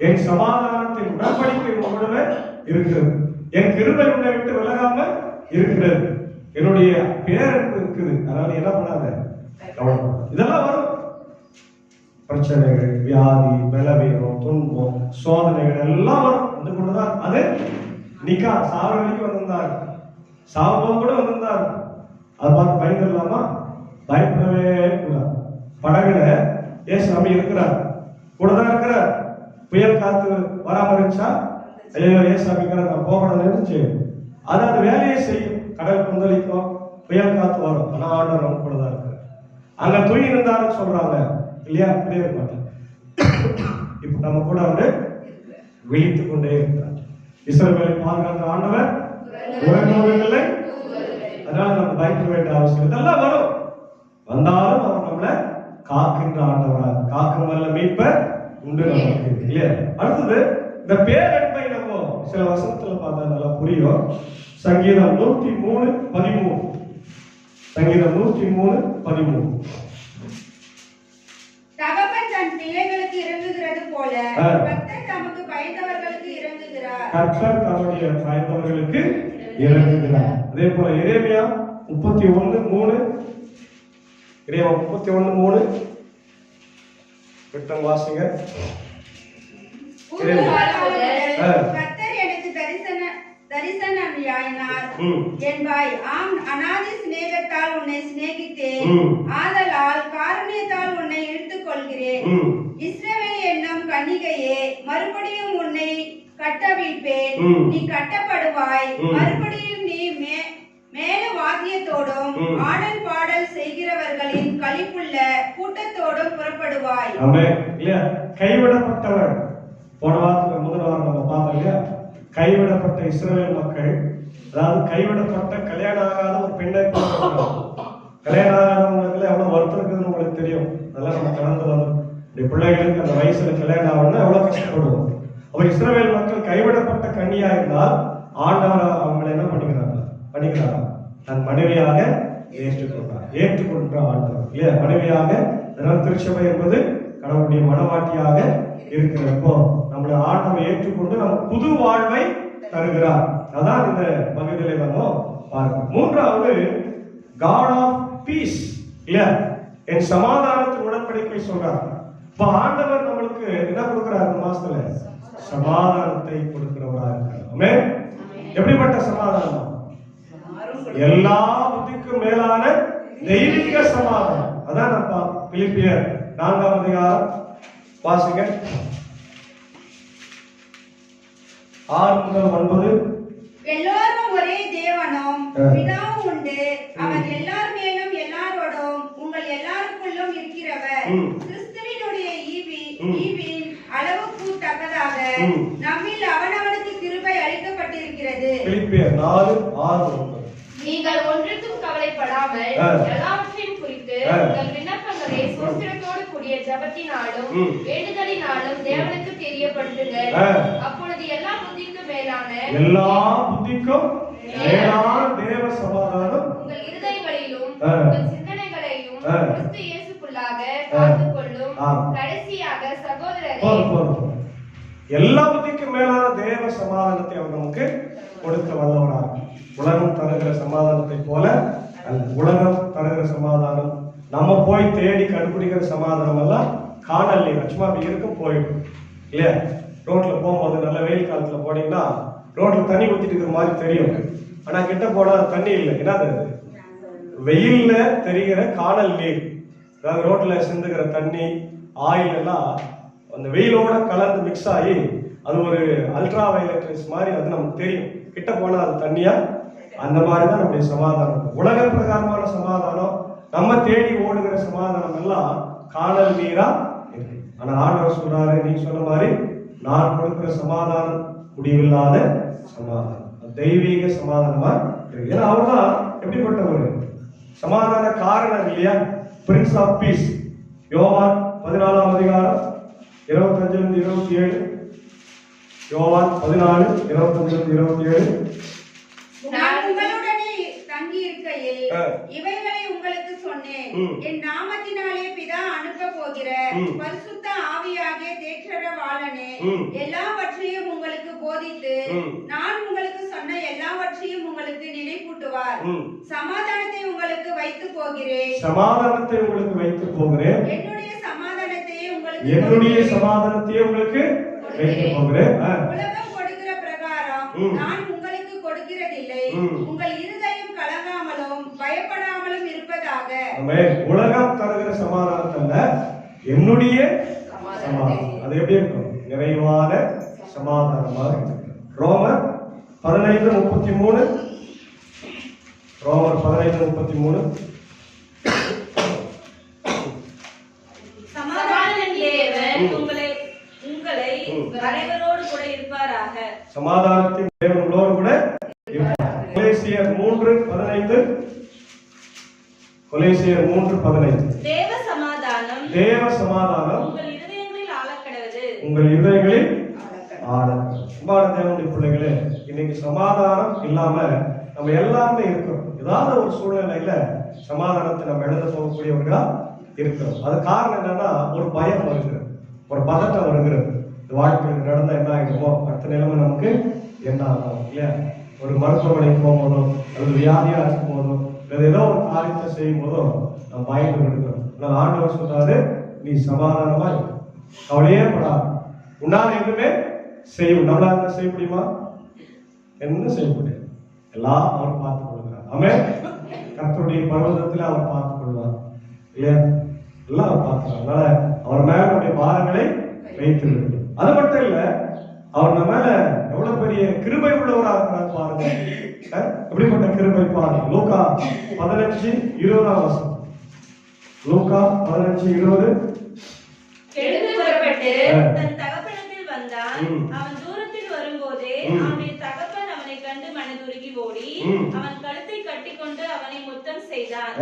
என் சமாதானத்தின் உடன்படிக்கை உங்களுடனே இருக்கிறது. என் கிருபை உன்னை விட்டு விலகாம இருக்கிறது. என்னுடைய பேரன்பு இருக்குது. அதனால என்ன பண்ணாத இதெல்லாம் வரும். பிரச்சனைகள், வியாதி, பலவீனம், துன்பம், சோதனைகள் எல்லாம் வரும். வந்து கொண்டுதான் அது நிக்கா சாவ வரைக்கும் வந்திருந்தார். சாவம் கூட வந்திருந்தார். அதை பார்த்து பயந்துடலாமா? பயப்படவே கூடாது. படகுல ஏசாமி இருக்கிறார், கூட தான் இருக்கிறார். புயல் காத்து வராம இருந்துச்சா? ஐயோ ஏசாமிக்கிற நான் போகணும் இருந்துச்சு. அது அந்த வேலையை செய்யும். கடல் கொந்தளிக்கும், புயல் காத்து வரும். ஆனா ஆண்டவர் நம்ம கூட தான் இருக்கிறார். அங்க தூங்கி இருந்தாருன்னு சொல்றாங்க இல்லையா? அப்படியே இருக்க மாட்டேன். இப்ப நம்ம கூட அவரு விழித்துக் கொண்டே இருக்கிறார். இஸ்ரவேலை பாதுகாத்த ஆண்டவர் உறங்குவதில்லை. அதனால நம்ம பயப்பட வேண்டிய அவசியம் இதெல்லாம் வரும். வந்தாலும் அவர் நம்மளை காக்கின்ற ஆண்டவராக, காக்கும் வல்ல மீட்பர் உண்டு நமக்கு இல்லையா? அடுத்தது இந்த பேரன்பை நம்ம சில வசனத்துல பார்த்தா நல்லா புரியும். சங்கீதம் 103:13. சங்கீதம் 103:13. தகப்பன் தன் பிள்ளைகளுக்கு இறங்குகிறது போல கர்த்தர் தமக்கு பயந்தவர்களுக்கு இறங்குகிறார். கர்த்தர் தம்முடைய பயந்தவர்களுக்கு இறங்குகிறார். அதே போல எரேமியா 31:3. எரேமியா 31:3 விட்டங்க வாசிங்க. கர்த்தர் எனக்கு தரிசனமானார் என்பாய். ஆம், அநாதி சிநேகத்தால் உன்னை சிநேகித்தேன். ஆதலால் காருண்யத்தால் உன்னை இழுத்துக் கொள்கிறேன். இஸ்ரவேல் என்னும் கன்னிகையே, மறுபடியும் உன்னை கட்டவிழ்ப்பேன். நீ கட்டப்படுவாய். மறுபடியும் நீ மேல வாத்தியத்தோடும் ஆடல் பாடல் செய்கிறவர்களின் களிப்புள்ள கூட்டத்தோடும் புறப்படுவாய். கைவிடப்பட்டவர் போன வாரத்துல முதல் வாரம் நம்ம பார்த்தோம் இல்லையா? கைவிடப்பட்ட இஸ்ரவேல் மக்கள், அதாவது கைவிடப்பட்ட கல்யாணம் ஆகாத ஒரு பெண்ணை கல்யாணம் ஆகாதவங்களுக்கு எவ்வளவு வருத்தம் இருக்குதுன்னு உங்களுக்கு தெரியும். அதெல்லாம் நம்ம கடந்து வந்தோம். பிள்ளைகளுக்கு அந்த வயசுல கல்யாணம் ஆகணும்னா எவ்வளவு கஷ்டப்படுவோம். அப்ப இஸ்ரவேல் மக்கள் கைவிடப்பட்ட கன்னியா இருந்தால் ஆண்டவர் அவங்களை என்ன பண்ணிக்கிறாரா? தன் மனைவியாக ஏற்றுக்கொண்ட ஆண்டவர் இல்லையா? மனைவியாக திருச்சபை என்பது கடவுளுடைய மனவாட்டியாக இருக்கிறப்போ நம்மளை ஆண்டவர் ஏற்றுக்கொண்டு நம்ம புது வாழ்வை தருகிறார். அதான் இந்த பகுதியில நம்ம பார்க்கிறோம். மூன்றாவது God of peace இல்லையா? என் சமாதானத்தின் உடன்படிக்கை சொல்றார். இப்ப ஆண்டவர் நம்மளுக்கு என்ன கொடுக்கிறார்? இந்த மாசத்துல சமாதானத்தை கொடுக்கிறவரா இருக்கிறார். எப்படிப்பட்ட சமாதானம்? எல்லா புத்திக்கும் மேலான தெய்வீக சமாதானம். அதான் நம்ம பிலிப்பியர் 4ஆம் அதிகாரம் வாசிங்க 6-9. எல்லோரும் ஒரே தேவனும் பிதாவும் உண்டு. அவர் எல்லார் மேலும் எல்லாரோடும் உங்கள் எல்லாருக்குள்ளும் இருக்கிறவர். கிறிஸ்துவினுடைய ஈவின் அளவுக்கு தக்கதாக நம்மில் அவனவனுக்கு கிருபை அளிக்கப்பட்டிருக்கிறது. பிலிப்பியர் 4:6-9. நீங்கள் ஒன்றுக்கும் கவலைப்படாமல் எல்லாவற்றையும் குறித்து உங்கள் விண்ணப்பங்களை சோத்திரத்தோடு கூடிய ஜெபத்தினாலும் வேண்டுதலினாலும் தேவனுக்கு தெரியப்படுத்துங்கள். அப்பொழுது எல்லா புத்திக்கும் மேலான தேவ சமாதானம் உங்கள் இருதயங்களிலும் உங்கள் சிந்தனைகளையும் கிறிஸ்து இயேசுக்குள்ளாக காத்துக்கொள்ளும். கடைசியாக சகோதரரே, எல்லா புத்திக்கும் மேலான தேவ சமாதானத்தை அவர் நமக்கு கொடுக்க வல்லவராக. உலகம் தருகிற சமாதானத்தை போல அல்ல. உலகம் தருகிற சமாதானம், நம்ம போய் தேடி கண்டுபிடிக்கிற சமாதானம் எல்லாம் காணல் நீர் சும்மா அப்படி இருக்கும் போயிடும் இல்லையா? ரோட்ல போகும்போது நல்ல வெயில் காலத்துல போனீங்கன்னா ரோட்ல தண்ணி ஊத்திட்டு இருக்கிற மாதிரி தெரியும். ஆனா கிட்ட போனா தண்ணி இல்லை. என்னது? வெயில்ல தெரிகிற காணல் நீர். அதாவது ரோட்ல சிந்துகிற தண்ணி, ஆயில் எல்லாம் அந்த வெயிலோட கலந்து மிக்ஸ் ஆகி அது ஒரு அல்ட்ரா வயலட் மாதிரி அது நமக்கு தெரியும். கிட்ட போனா அது தண்ணியா. அந்த மாதிரிதான் நம்முடைய சமாதானம். உலக பிரகாரமான சமாதானம், நம்ம தேடி ஓடுகிற சமாதானம் எல்லாம் காணல் நீரா இருக்கு. ஆனா ஆண்டவர் சொல்றாரு, நீ சொன்ன மாதிரி நான் கொடுக்கிற சமாதானம் முடிவில்லாத சமாதானம், தெய்வீக சமாதானமா இருக்கு. ஏன்னா அவர்தான் எப்படிப்பட்டவர், சமாதான காரணம் இல்லையா, பிரின்ஸ் ஆஃப் பீஸ். யோவான் 14ஆம் அதிகாரம் 25 27, யோவான் 14 25 27. நான் உங்களுடனே தங்கி இருக்கையில் இவைகளை உங்களுக்கு சொன்னேன். என் நாமத்தினாலே பிதா அனுப்ப போகிற பரிசுத்த ஆவியாகிய தேற்றரவாளனே எல்லாவற்றையும் உங்களுக்கு போதித்து நான் உங்களுக்கு சொன்ன எல்லாவற்றையும் உங்களுக்கு நினைப்பூட்டுவார். சமாதானத்தை உங்களுக்கு வைத்து போகிறேன், சமாதானத்தை உங்களுக்கு வைத்து போகிறேன், என்னுடைய சமாதானத்தையே உங்களுக்கு வைத்து போகிறேன். உலகம் கொடுக்கிற பிரகாரம் நான் உங்களுக்கு கொடுக்கிறதில்லை. உங்கள் இருதயம் கலங்காமலும் பயப்படாமலும் இருப்பதாக. உலகம் தருகிற சமாதானத்தல்ல, என்னுடைய சமாதானம். அது எப்படி இருக்கும், நிறைவான சமாதானமாக இருக்கு. ரோமர் 15:33, ரோமர் 15:33. சமாதானத்தின் தேவன் உங்களை அனைவரோடு கூட இருப்பாராக. சமாதானத்தின் தேவன் உங்களோடு கூட இருப்பார். கொலோசியர் 3:15, கொலோசியர் 3:15. தேவ சமாதானம் உங்கள் இருதயங்களில் ஆளக்கடவது. தேவனுடைய பிள்ளைகளே, இன்னைக்கு சமாதானம் இல்லாம நம்ம எல்லாமே இருக்கிறோம். ஏதாவது ஒரு சூழ்நிலையில சமாதானத்தை நம்ம எழுத போகக்கூடியவர்களா இருக்கிறோம். அது காரணம் என்னன்னா, ஒரு பயம் வருகிறது, ஒரு பதட்டம் வருகிறது. இந்த வாழ்க்கையில் நடந்தா என்ன ஆகிடுமோ, அடுத்த நிலைமை நமக்கு என்ன ஆகும் இல்லையா. ஒரு மருத்துவமனைக்கு போகும்போதோ அல்லது வியாதியா இருக்கும் போதோ அல்லது ஏதோ ஒரு காரியத்தை செய்யும் போதோ நம்ம பயந்து இருக்கிறோம். ஆனால் ஆண்டவர் சொல்றாரு, நீ சமாதானமா கவலையே படாது, உன்னால எதுவுமே செய்யும். நம்மளால என்ன செய்ய முடியுமா, என்ன செய்ய முடியாது, எல்லாம் அவர் பார்த்துக் கொள்கிறார். ஆமென். கர்த்தருடைய பர்வதத்தில் அவர் பார்த்துக் கொள்வார் இல்லையா, எல்லாம் அவர் பார்த்துக்கிறார். அதனால அவர் மேல நம்முடைய பாரங்களை வைத்து விடுங்க. அது மட்டும் இல்ல, அவர் நம்ம மேல எவ்வளவு பெரிய கிருபை உள்ளவரா இருக்கிறார் பாருங்க. எப்படிப்பட்ட கிருபை பாருங்க. லூக்கா 15:20. லூக்கா 15:20. எழுந்து புறப்பட்டு தன் தகப்பனிடத்தில் வந்தான். அவன் தூரத்தில் வரும்போதே அவனுடைய தகப்பன் அவனை கண்டு மனதுருகி ஓடி அவன் கழுத்தை கட்டிக்கொண்டு அவனை முத்தம் செய்தான்.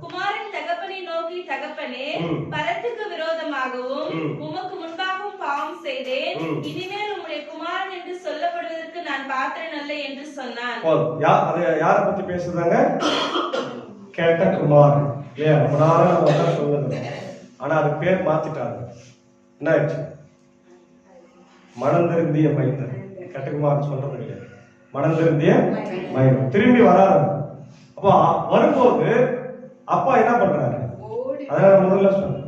குமாரன் தகப்பனை நோக்கி, தகப்பனே, பரத்துக்கு விரோதமாகவும் உமக்கு முன்பாகவும் பாவம் செய்தேன். இனிமேல் உம்முடைய குமாரன் என்று சொல்லப்படுவதற்கு நான் பாத்திரன் அல்ல என்று சொன்னான். யார பத்தி பேசுறாங்க, கேட்ட குமாரன். ஏன் ரொம்ப நாளா நம்ம சொல்லுது, ஆனா அது பேர் மாத்திட்டாங்க. என்ன ஆயிடுச்சு, மனந்திருந்திய மைந்தன். கெட்டகுமார் சொல்றது இல்லையா, மனந்திருந்திய மைந்தன். திரும்பி வராது. அப்போ வரும்போது அப்பா என்ன பண்றாரு, அதனால முதல்ல சொன்ன,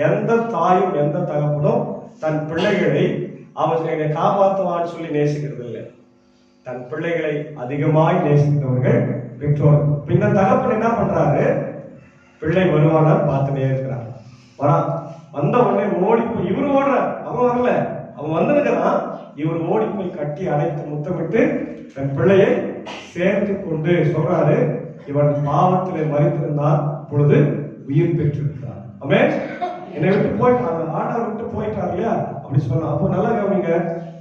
எந்த தாயும் எந்த தகப்பனும் தன் பிள்ளைகளை அவர்களை காப்பாற்றுவான்னு சொல்லி நேசிக்கிறது இல்லை. தன் பிள்ளைகளை அதிகமாய் நேசிக்கிறவர்கள் பெற்றோர். இந்த தகப்பன் என்ன பண்றாரு, பிள்ளை வருவானா பார்த்துட்டே இருக்கிறார். வந்த உடனே ஓடி போய், இவரு ஓடுறார், அவன் வரல, அவன் வந்திருக்கிறான். இவர் ஓடி போய் கட்டி அணைத்து முத்தமிட்டு தன் பிள்ளையை சேர்த்து கொண்டு சொல்றாரு, இவன் பாவத்திலே மறித்திருந்தான், பொழுது உயிர் பெற்றிருக்கிறார். ஆமென். என்னை விட்டு போயிட்டாங்க, ஆண்டவர் விட்டு போயிட்டார் இல்லையா, அப்படி சொன்னா. அப்போ நல்லா கவனிங்க,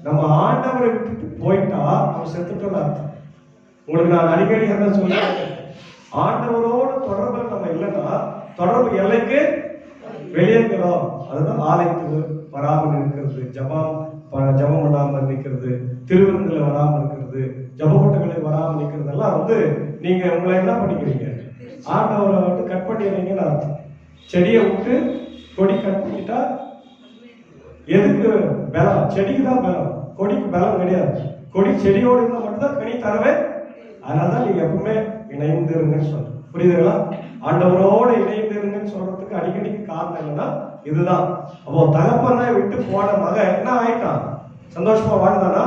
நம்ம ஆண்டவரை விட்டுட்டு போயிட்டா அவன் செத்துட்டோம்னு அர்த்தம். உங்களுக்கு நான் அடிக்கடி என்ன சொல்றேன், ஆண்டவரோட தொடர்பு நம்ம இல்லைன்னா தொடர்பு எல்லைக்கு வெளியேறோம். அதுதான் ஆலயத்துக்கு வராமல் இருக்கிறது, ஜபம் பண்ணாமல் நிற்கிறது, திருவிருந்துல வராமல் இருக்கிறது, ஜபக்கூட்டங்களை வராமல் நிற்கிறது எல்லாம் நீங்க உங்களை என்ன பண்ணிக்கிறீங்க, ஆண்டவரை கட் பண்ணிடுறீங்கன்னு அர்த்தம். செடியை விட்டு கொடி கட் பண்ணிட்டா எதுக்கு பலம், செடிக்கு தான் பலம், கொடிக்கு பலம் கிடையாது. கொடி செடியோடு இருந்தா மட்டும்தான் கனி தரவே. அதனாலதான் நீங்க எப்பவுமே இணைந்திருங்கன்னு சொல்றேன். புரியுதுங்களா? ஆண்டவரோட இணைந்திருங்கன்னு சொல்றதுக்கு அடிக்கடிக்கு காரணம் என்னன்னா இதுதான். அப்போ தகப்பனை விட்டு போன மகன் என்ன ஆயிட்டான், சந்தோஷமா வாழ்ந்தானா,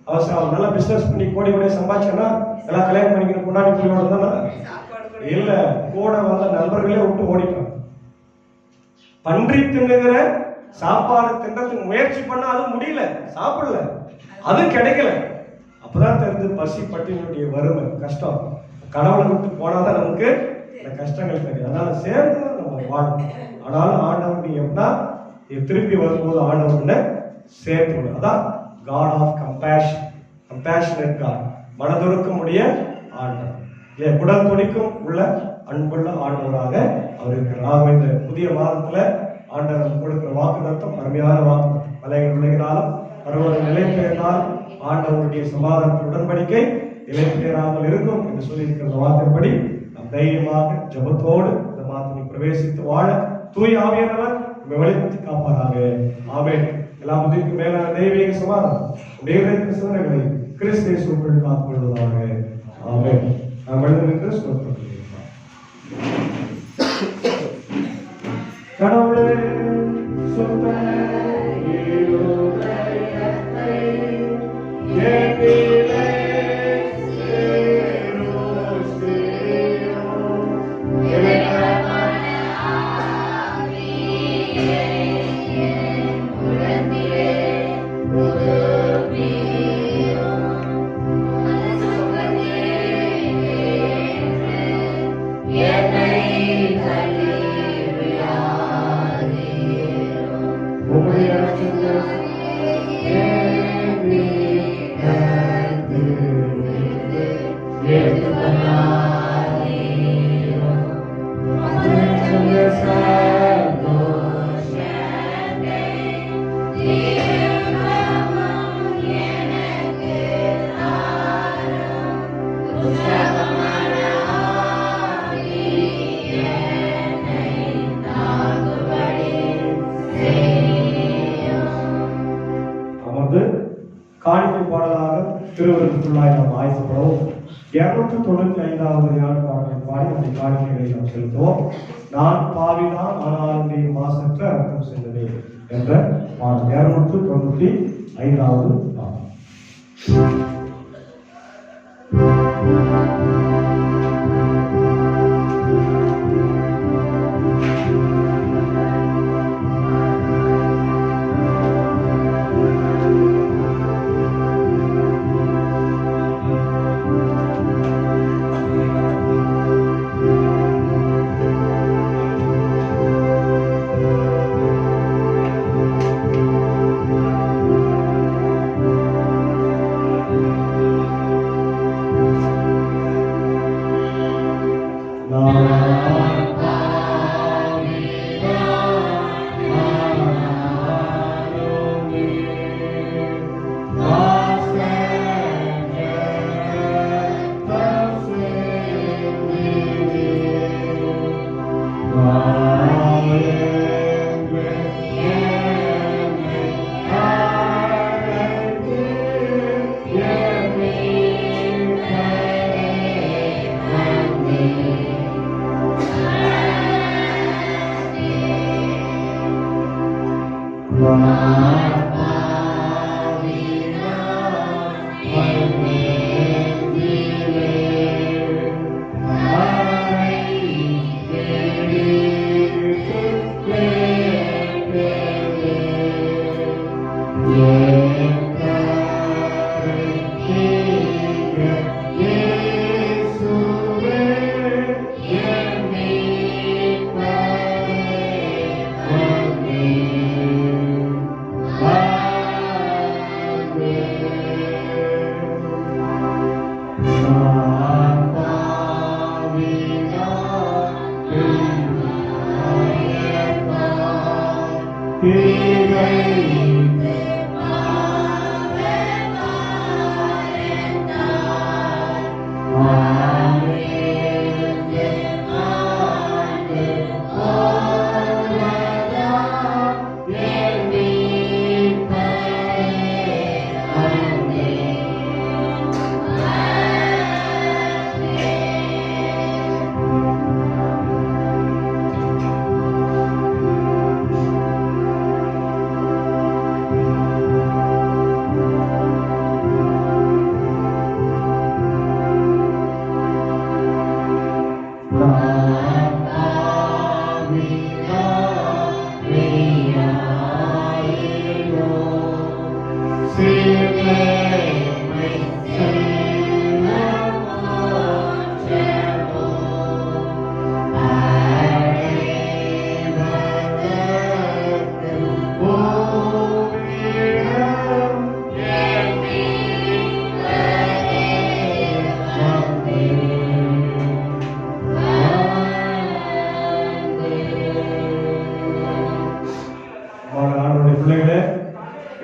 அவன் நல்லா பிசினஸ் பண்ணி கோடி கோடி சம்பாதிச்சானா, எல்லாம் கல்யாணம் பண்ணிக்கிற முன்னாடி போய் தானா, இல்ல கூட வந்த நண்பர்களே விட்டு ஓடிட்டான். பன்றி தின்னுகிற சாப்பாடு தின்றதுக்கு முயற்சி பண்ணா அது முடியல, சாப்பிடல, அது கிடைக்கல. அப்பதான் தெரிஞ்சு பசி பட்டினுடைய வறுமை கஷ்டம். கடவுளை விட்டு போனாதான் நமக்கு இந்த கஷ்டங்கள் தெரியும். அதனால சேர்ந்து நம்ம வாழும். ஆனாலும் ஆண்டவர் நீ எப்படின்னா நீ திருப்பி வரும்போது ஆண்டவர் உன்னை சேர்த்து. அதான் god of compassion, compassionate god, மனதுருக்கமுடைய ஆண்டவர், இல்லையா, குடல் துணிக்கும் உள்ள அன்புள்ள ஆண்டவராக அவர் இருக்கிறார். ஆகவே இந்த புதிய மாதத்துல ஆண்டவர் கொடுக்கிற வாக்குத்தத்தம் அருமையான வாக்குத்தத்தம். மலைகள் விளைகிறாலும் பருவத நிலை பெயர்ந்தால் ஆண்டவருடைய சமாதான உடன்படிக்கை நிலை பெயராமல் இருக்கும் என்று சொல்லியிருக்கிற வார்த்தைப்படி நம் தைரியமாக ஜபத்தோடு இந்த மாதத்தை பிரவேசித்து வாழ தூய் ஆவியானவர் வழிபடுத்தி காப்பாராக. ஆமென். எல்லாம் புதிக்கு மேலான தெய்வீக சமாதானம் தேவனுக்கு சிந்தனைகளை கிறிஸ்து இயேசுவுக்குள் காத்துக்கொள்வதாக. ஆமென். நாம் எழுந்து நின்று ஸ்தோத்திரம் செய்வோம். கடவுளே சொந்த இருதயத்தை ஏற்றிலே காணிக்கை பாடலாக திருவருத்துள்ளாய் நாம் ஆயத்தப்படுவோம். 295வது யாழ் பாடலை பாடி அந்த காணிக்கைகளை நாம் செலுத்துவோம். நான் பாவிதான் ஆனாலும் நீ மாசற்ற அர்த்தம் சென்றதே என்ற பாடல் 295வது பாடல்.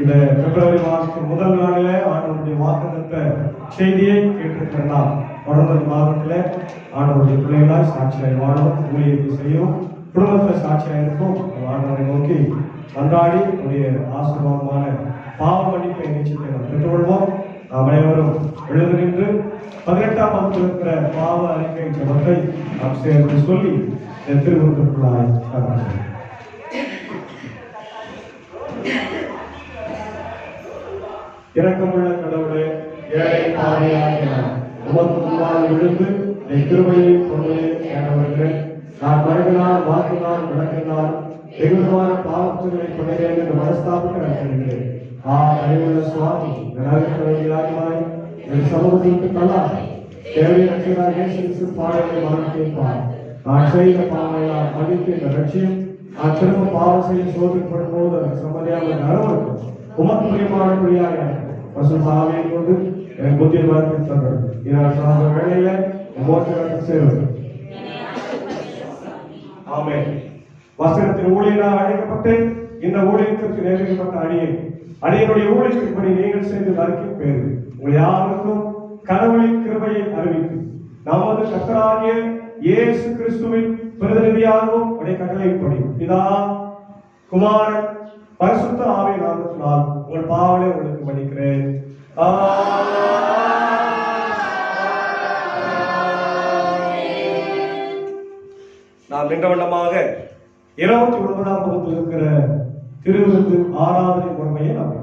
இந்த பிப்ரவரி மாதத்தின் முதல் நாளிலே ஆண்டவருடைய வாக்குத்தத்த செய்தியை கேட்டிருக்கிறோம். தொடர்ந்த மாதத்திலே ஆண்டவருடைய பிள்ளைகளாய் சாட்சியாய் வாழவும், ஊழியத்தை செய்யவும், குடும்பத்தில் சாட்சியாக இருக்கும் ஆண்டவரை நோக்கி கொண்டாடி உடைய ஆசீர்வாதமான பாவ மன்னிப்பை நிச்சயத்தை நாம் பெற்றுக்கொள்வோம். நாம் அனைவரும் எழுந்து நின்று 18ஆம் வகுப்பில் இருக்கிற பாவ அறிக்கை ஜெபத்தை நாம் சேர்த்து சொல்லி திருவிருந்துக்குள்ளாய் கடந்து இரக்கமுள்ள கடவுளே, ஏழை பாவியாகிய உமக்கு முன்பாக விழுந்து என் கிருபையை கொண்டு வருகிறேன். நான் மனிதனால், வாக்கினால், நடக்கினால் வெகுமான பாவத்துகளை கொண்டேன் என்று மனஸ்தாபத்தை நடத்துகிறேன். அறிவுள்ள சுவாமி, நலன்களாய் என் சமூகத்திற்கு தள்ளார் தேவையற்ற பாடலை மனத்தைப்பார். நான் செய்த பாவையால் மதித்து இந்த லட்சியம் நான் திரும்ப பாவம் செய்ய சோதிக்கப்படும் போது சம்மதியாக நடவடிக்கை உமக்கு பிரியமானபடியாக வசூசாவியை கொண்டு என் புத்திய வளர்த்து தந்தது. இதனால் சார்ந்த வேளையில மோசத்தை சேரும். ஆமே. வசனத்தின் ஊழியராக அழைக்கப்பட்டு இந்த ஊழியத்திற்கு நியமிக்கப்பட்ட அடியனுடைய ஊழியத்தின்படி நீங்கள் செய்து அறிக்கை பேரு உங்கள் யாருக்கும் கடவுளின் கிருபையை அறிவித்து நமது கர்த்தராகிய இயேசு கிறிஸ்துவின் பிரதிநிதியாகவும் உடைய கட்டளைப்படி பிதா, குமாரன், பரிசுத்த ஆவிய நாமத்தினால் உங்கள் பாவனை உங்களுக்கு மன்னிக்கிறேன். நாம் நின்ற வண்ணமாக 29ஆம் வகுப்பில் இருக்கிற திருவிருந்து ஆராதனை முறைமையை நாம்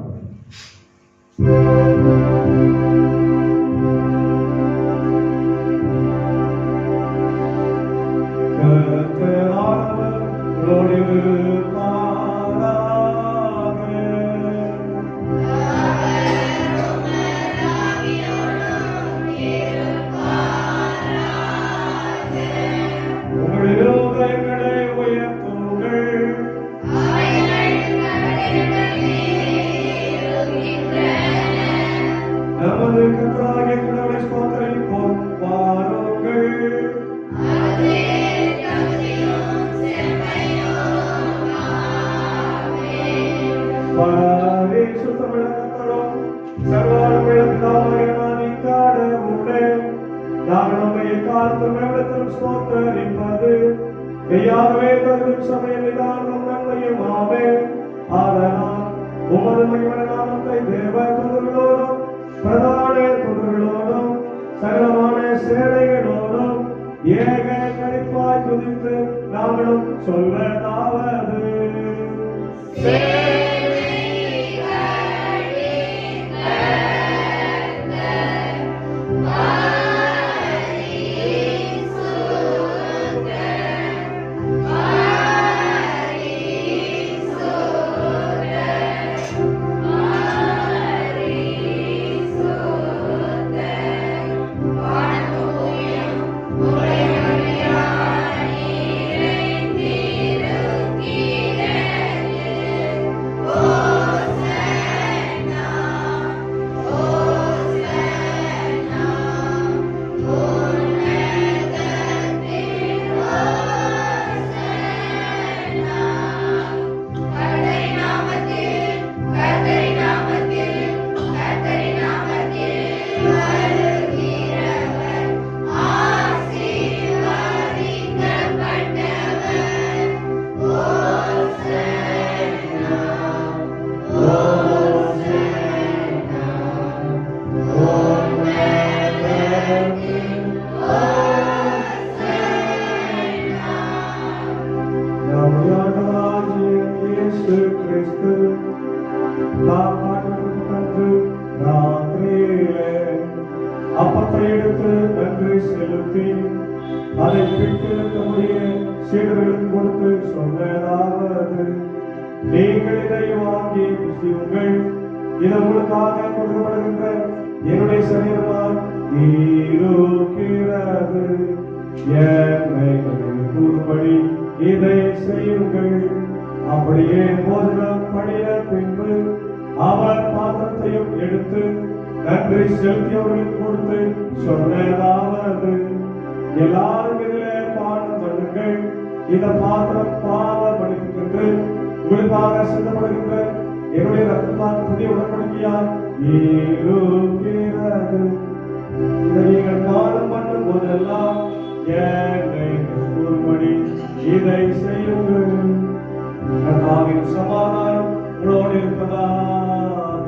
அப்படியே போஜனம் பண்ணின பின்பு அவர் பாத்திரத்தையும் எடுத்து நன்றி செலுத்தியவர்களுக்கு கொடுத்து சொன்னதாவது, எல்லாரும் இதிலே பானம் பண்ணுங்கள். இந்த பாத்திரம் பாவ மன்னிப்புக்கு உங்களுக்காக சிந்தப்படுகின்ற என்னுடைய ரத்தத்தால் புதிய உடன்படிக்கையாய் இருக்கிறது. இதை நீங்கள் காலம் பண்ணும் போதெல்லாம் என்னை கூறும்படி இதை செய்யுங்கள். கர்த்தாவின் சமாதானம் உங்களோடு இருப்பதாக.